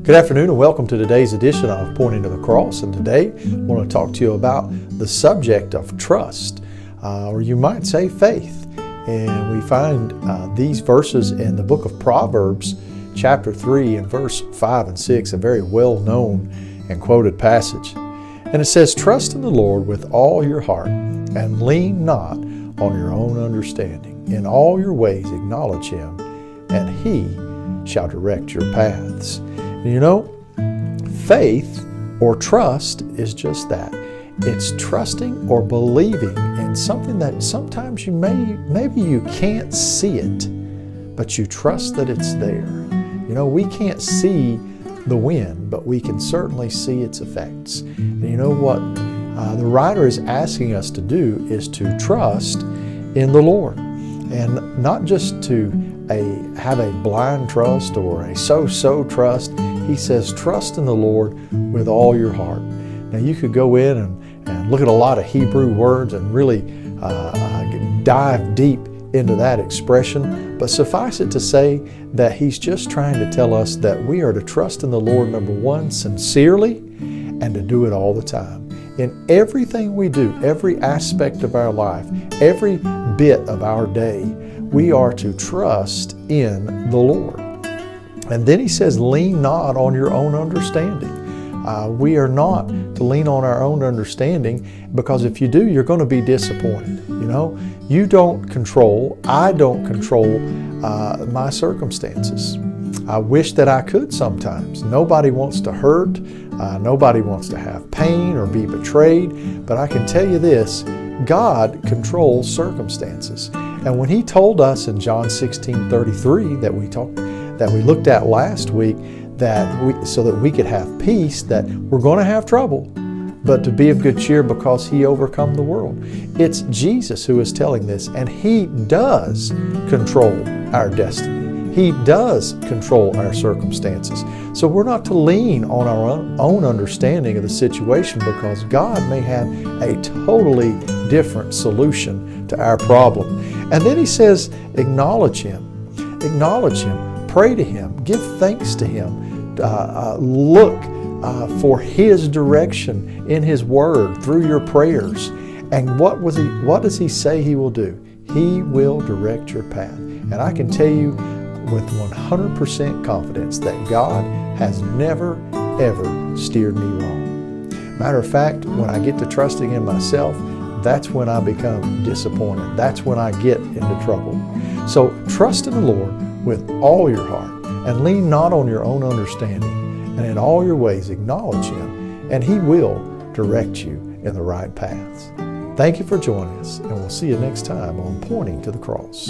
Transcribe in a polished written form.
Good afternoon and welcome to today's edition of Pointing to the Cross. And today I want to talk to you about the subject of trust, or you might say faith. And we find these verses in the book of Proverbs, chapter 3 and verse 5 and 6, a very well-known and quoted passage. And it says, "Trust in the Lord with all your heart and lean not on your own understanding. In all your ways acknowledge Him, and He shall direct your paths." You know, faith or trust is just that. It's trusting or believing in something that sometimes maybe you can't see it, but you trust that it's there. You know, we can't see the wind, but we can certainly see its effects. And you know what the writer is asking us to do is to trust in the Lord, and not just to have a blind trust or a so-so trust. He says, trust in the Lord with all your heart. Now you could go in and look at a lot of Hebrew words and really dive deep into that expression, but suffice it to say that he's just trying to tell us that we are to trust in the Lord, number one, sincerely, and to do it all the time. In everything we do, every aspect of our life, every bit of our day, we are to trust in the Lord. And then he says, lean not on your own understanding. We are not to lean on our own understanding, because if you do, you're going to be disappointed. You know, you don't control, I don't control my circumstances. I wish that I could sometimes. Nobody wants to hurt. Nobody wants to have pain or be betrayed. But I can tell you this, God controls circumstances. And when He told us in John 16:33 that we looked at last week, so that we could have peace, that we're going to have trouble, but to be of good cheer because He overcome the world. It's Jesus who is telling this, and He does control our destiny. He does control our circumstances. So we're not to lean on our own understanding of the situation, because God may have a totally different solution to our problem. And then He says, acknowledge Him. Acknowledge Him. Pray to Him. Give thanks to Him. Look for His direction in His Word through your prayers. And what does He say He will do? He will direct your path. And I can tell you with 100% confidence that God has never, ever steered me wrong. Matter of fact, when I get to trusting in myself, that's when I become disappointed. That's when I get into trouble. So trust in the Lord with all your heart and lean not on your own understanding, and in all your ways acknowledge Him, and He will direct you in the right paths. Thank you for joining us, and we'll see you next time on Pointing to the Cross.